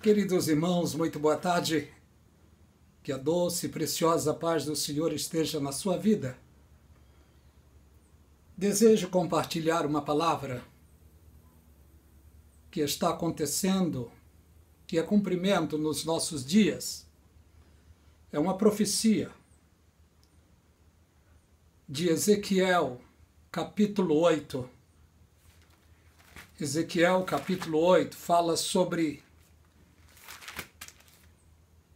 Queridos irmãos, muito boa tarde. Que a doce e preciosa paz do Senhor esteja na sua vida. Desejo compartilhar uma palavra que está acontecendo, que é cumprimento nos nossos dias. É uma profecia de Ezequiel, capítulo 8. Ezequiel, capítulo 8, fala sobre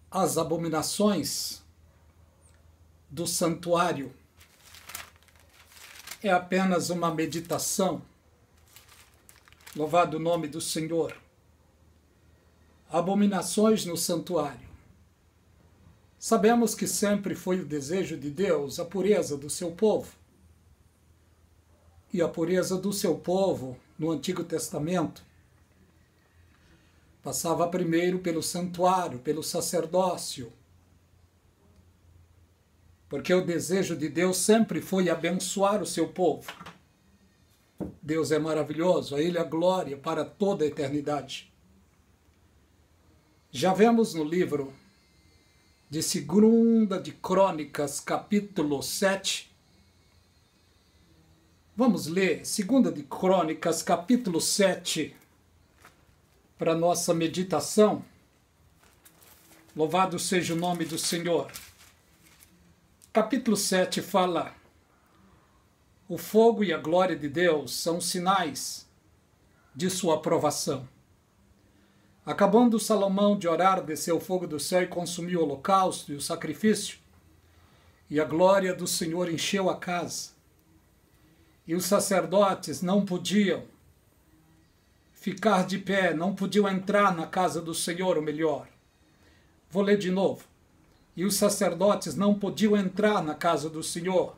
as abominações do santuário. É apenas uma meditação. Louvado o nome do Senhor. Abominações no santuário. Sabemos que sempre foi o desejo de Deus a pureza do seu povo. E a pureza do seu povo, no Antigo Testamento, passava primeiro pelo santuário, pelo sacerdócio. Porque o desejo de Deus sempre foi abençoar o seu povo. Deus é maravilhoso, a Ele a glória para toda a eternidade. Já vemos no livro de 2 de Crônicas, capítulo 7. Vamos ler 2 de Crônicas, capítulo 7, para nossa meditação. Louvado seja o nome do Senhor. Capítulo 7 fala: o fogo e a glória de Deus são sinais de sua aprovação. Acabando Salomão de orar, desceu o fogo do céu e consumiu o holocausto e o sacrifício, e a glória do Senhor encheu a casa. E os sacerdotes não podiam ficar de pé, não podiam entrar na casa do Senhor, ou melhor. Vou ler de novo. E os sacerdotes não podiam entrar na casa do Senhor,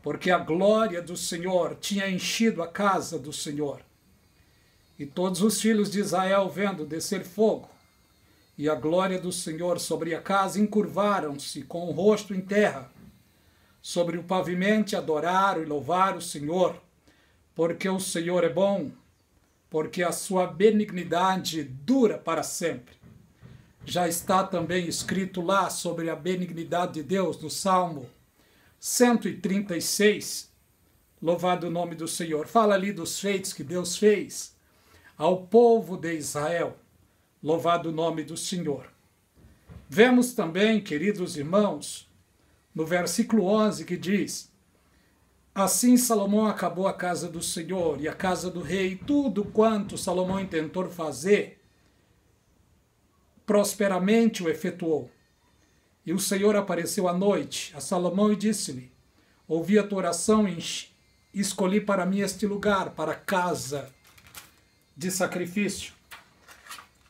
porque a glória do Senhor tinha enchido a casa do Senhor. E todos os filhos de Israel, vendo descer fogo e a glória do Senhor sobre a casa, encurvaram-se com o rosto em terra, sobre o pavimento, adoraram e louvaram o Senhor, porque o Senhor é bom, porque a sua benignidade dura para sempre. Já está também escrito lá sobre a benignidade de Deus no Salmo 136, louvado o nome do Senhor. Fala ali dos feitos que Deus fez ao povo de Israel, louvado o nome do Senhor. Vemos também, queridos irmãos, no versículo 11 que diz: assim Salomão acabou a casa do Senhor e a casa do rei, tudo quanto Salomão intentou fazer, prosperamente o efetuou. E o Senhor apareceu à noite a Salomão e disse-lhe: ouvi a tua oração e escolhi para mim este lugar, para casa de sacrifício.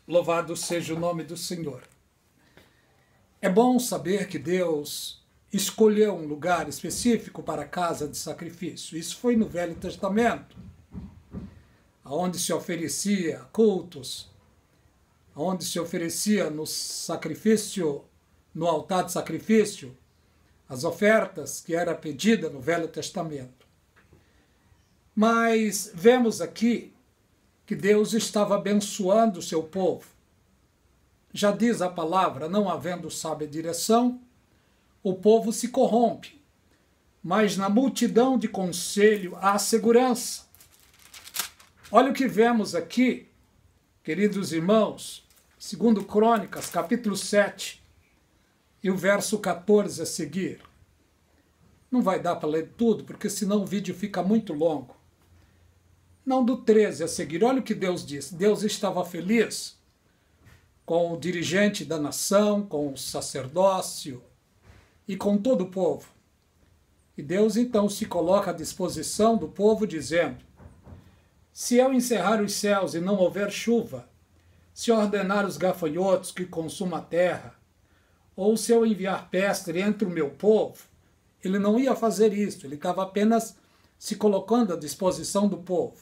Louvado seja o nome do Senhor. É bom saber que Deus escolheu um lugar específico para a casa de sacrifício. Isso foi no Velho Testamento, onde se oferecia cultos, onde se oferecia no sacrifício, no altar de sacrifício, as ofertas que era pedida no Velho Testamento. Mas vemos aqui que Deus estava abençoando o seu povo. Já diz a palavra: não havendo sábia direção, o povo se corrompe, mas na multidão de conselho há segurança. Olha o que vemos aqui, queridos irmãos, 2 Crônicas, capítulo 7, e o verso 14 a seguir. Não vai dar para ler tudo, porque senão o vídeo fica muito longo. Não, do 13 a seguir, olha o que Deus disse. Deus estava feliz com o dirigente da nação, com o sacerdócio e com todo o povo. E Deus então se coloca à disposição do povo, dizendo: se eu encerrar os céus e não houver chuva, se ordenar os gafanhotos que consumam a terra, ou se eu enviar peste entre o meu povo, ele não ia fazer isso, ele estava apenas se colocando à disposição do povo.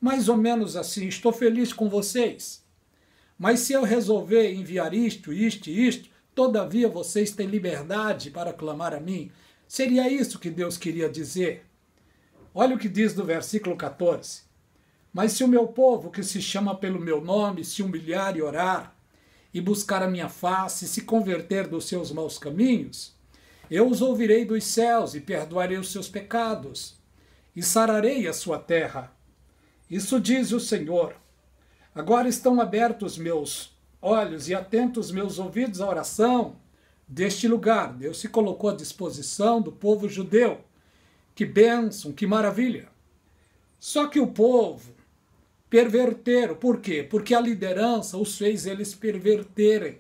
Mais ou menos assim: estou feliz com vocês, mas se eu resolver enviar isto, todavia vocês têm liberdade para clamar a mim. Seria isso que Deus queria dizer. Olha o que diz no versículo 14. Mas se o meu povo, que se chama pelo meu nome, se humilhar e orar, e buscar a minha face, e se converter dos seus maus caminhos, eu os ouvirei dos céus e perdoarei os seus pecados, e sararei a sua terra. Isso diz o Senhor. Agora estão abertos meus olhos e atentos meus ouvidos à oração deste lugar. Deus se colocou à disposição do povo judeu. Que bênção, que maravilha. Só que o povo perverteram. Por quê? Porque a liderança os fez eles perverterem.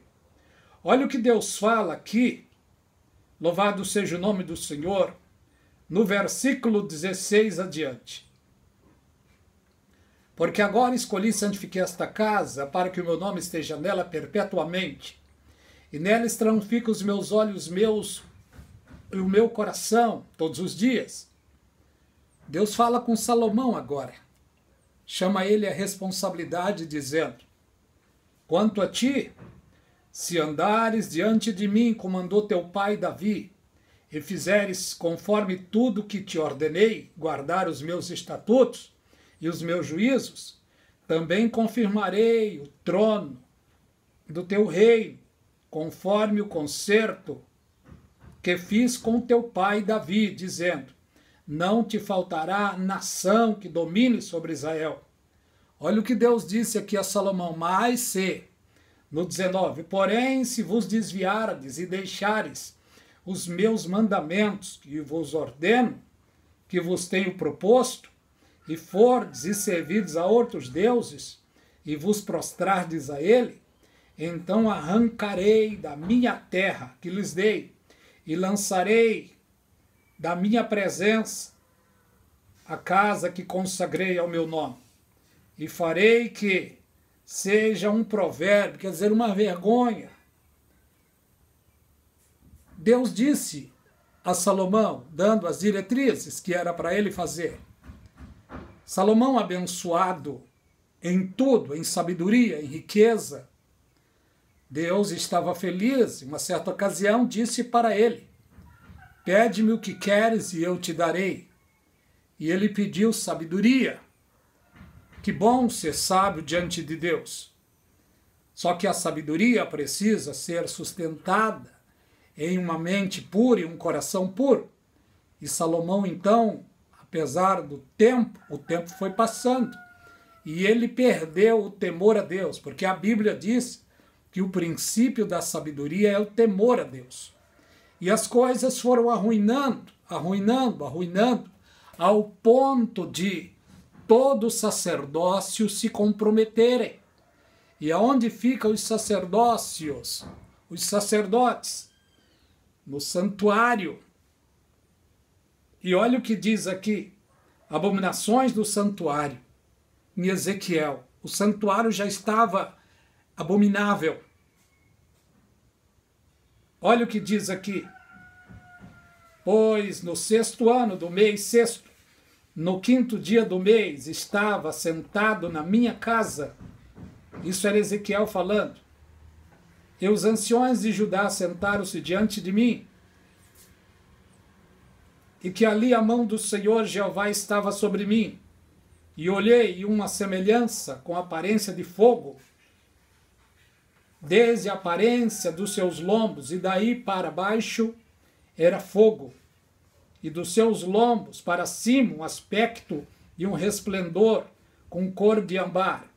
Olha o que Deus fala aqui, louvado seja o nome do Senhor, no versículo 16 adiante. Porque agora escolhi e santifiquei esta casa, para que o meu nome esteja nela perpetuamente, e nela estarão os meus olhos e o meu coração todos os dias. Deus fala com Salomão agora. Chama ele a responsabilidade, dizendo: quanto a ti, se andares diante de mim, como andou teu pai Davi, e fizeres conforme tudo que te ordenei, guardar os meus estatutos e os meus juízos, também confirmarei o trono do teu reino, conforme o concerto que fiz com teu pai Davi, dizendo: não te faltará nação que domine sobre Israel. Olha o que Deus disse aqui a Salomão. Mas se, no 19, porém, se vos desviardes e deixares os meus mandamentos que vos ordeno, que vos tenho proposto, e fordes e servirdes a outros deuses, e vos prostrardes a ele, então arrancarei da minha terra que lhes dei, e lançarei da minha presença a casa que consagrei ao meu nome, e farei que seja um provérbio, quer dizer, uma vergonha. Deus disse a Salomão, dando as diretrizes que era para ele fazer. Salomão, abençoado em tudo, em sabedoria, em riqueza, Deus estava feliz. Em uma certa ocasião disse para ele: pede-me o que queres e eu te darei. E ele pediu sabedoria. Que bom ser sábio diante de Deus. Só que a sabedoria precisa ser sustentada em uma mente pura e um coração puro. E Salomão, então, apesar do tempo, o tempo foi passando. E ele perdeu o temor a Deus, porque a Bíblia diz que o princípio da sabedoria é o temor a Deus. E as coisas foram arruinando, ao ponto de todo sacerdócio se comprometerem. E aonde ficam os sacerdócios? Os sacerdotes? No santuário. E olha o que diz aqui: abominações do santuário. Em Ezequiel, o santuário já estava abominável. Olha o que diz aqui: pois no 6º ano do mês 6º, no 5º dia do mês, estava sentado na minha casa. Isso era Ezequiel falando. E os anciões de Judá sentaram-se diante de mim, e que ali a mão do Senhor Jeová estava sobre mim. E olhei, e uma semelhança com aparência de fogo, desde a aparência dos seus lombos, e daí para baixo era fogo, e dos seus lombos para cima um aspecto e um resplendor com cor de âmbar.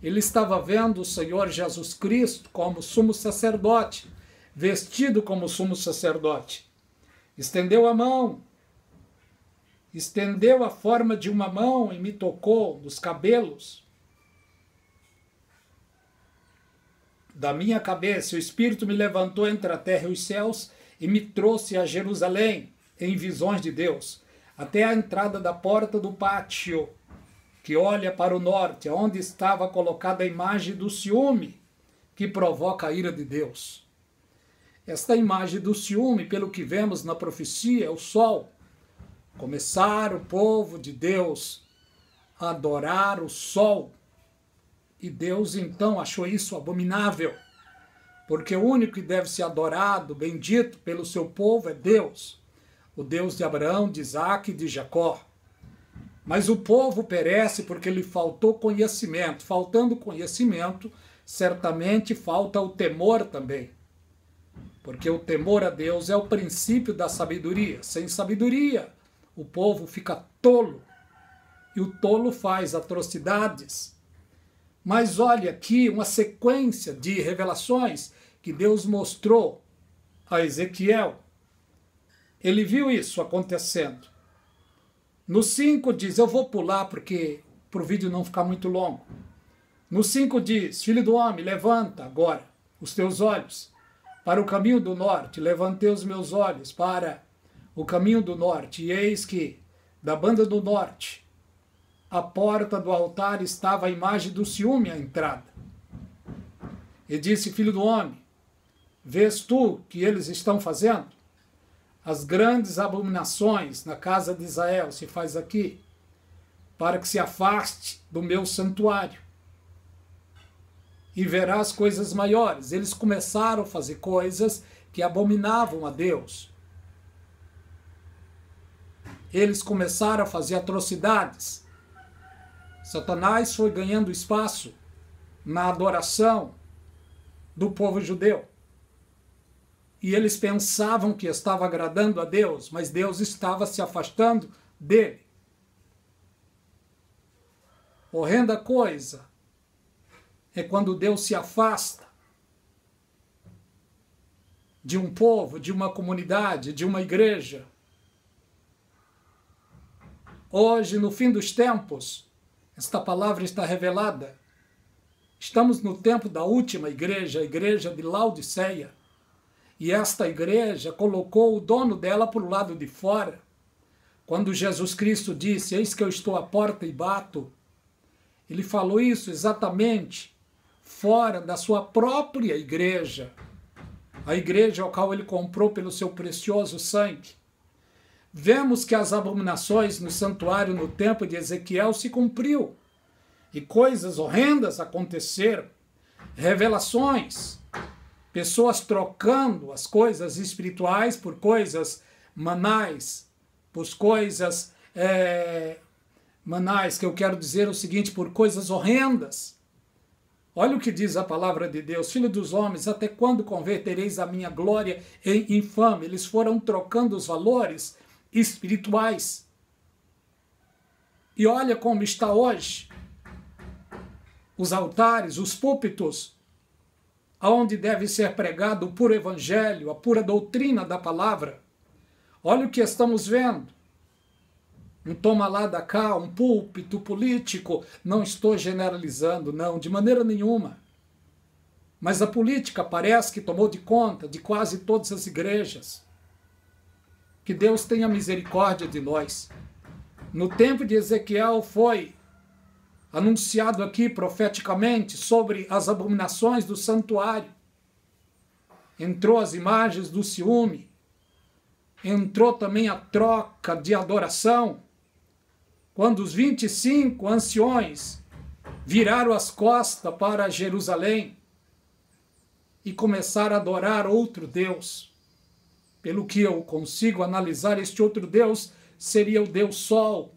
Ele estava vendo o Senhor Jesus Cristo como sumo sacerdote, vestido como sumo sacerdote. Estendeu a mão, estendeu a forma de uma mão e me tocou nos cabelos da minha cabeça. O Espírito me levantou entre a terra e os céus e me trouxe a Jerusalém, em visões de Deus, até a entrada da porta do pátio, que olha para o norte, onde estava colocada a imagem do ciúme, que provoca a ira de Deus. Esta imagem do ciúme, pelo que vemos na profecia, é o sol. Começar o povo de Deus a adorar o sol. E Deus então achou isso abominável, porque o único que deve ser adorado, bendito pelo seu povo é Deus, o Deus de Abraão, de Isaque e de Jacó. Mas o povo perece porque lhe faltou conhecimento. Faltando conhecimento, certamente falta o temor também. Porque o temor a Deus é o princípio da sabedoria. Sem sabedoria, o povo fica tolo. E o tolo faz atrocidades. Mas olha aqui uma sequência de revelações que Deus mostrou a Ezequiel. Ele viu isso acontecendo. No 5 diz, eu vou pular porque para o vídeo não ficar muito longo. No 5 diz, filho do homem, levanta agora os teus olhos para o caminho do norte. Levantei os meus olhos para o caminho do norte, e eis que, da banda do norte, à porta do altar estava a imagem do ciúme à entrada. E disse, filho do homem, vês tu que eles estão fazendo? As grandes abominações na casa de Israel se faz aqui, para que se afaste do meu santuário. E verás coisas maiores. Eles começaram a fazer coisas que abominavam a Deus. Eles começaram a fazer atrocidades. Satanás foi ganhando espaço na adoração do povo judeu. E eles pensavam que estava agradando a Deus, mas Deus estava se afastando dele. Horrenda coisa é quando Deus se afasta de um povo, de uma comunidade, de uma igreja. Hoje, no fim dos tempos, esta palavra está revelada. Estamos no tempo da última igreja, a igreja de Laodiceia. E esta igreja colocou o dono dela para o lado de fora. Quando Jesus Cristo disse, eis que eu estou à porta e bato, ele falou isso exatamente fora da sua própria igreja, a igreja ao qual ele comprou pelo seu precioso sangue. Vemos que as abominações no santuário no tempo de Ezequiel se cumpriu, e coisas horrendas aconteceram, revelações, pessoas trocando as coisas espirituais por coisas manais, por coisas manais, que eu quero dizer o seguinte, por coisas horrendas. Olha o que diz a palavra de Deus, filho dos homens, até quando convertereis a minha glória em infame? Eles foram trocando os valores espirituais. E olha como está hoje os altares, os púlpitos, onde deve ser pregado o puro evangelho, a pura doutrina da palavra. Olha o que estamos vendo. Um toma lá da cá, um púlpito político. Não estou generalizando, não, de maneira nenhuma. Mas a política parece que tomou de conta de quase todas as igrejas. Que Deus tenha misericórdia de nós. No tempo de Ezequiel foi anunciado aqui profeticamente sobre as abominações do santuário. Entrou as imagens do ciúme, entrou também a troca de adoração, quando os 25 anciões viraram as costas para Jerusalém e começaram a adorar outro Deus. Pelo que eu consigo analisar, este outro Deus seria o Deus Sol,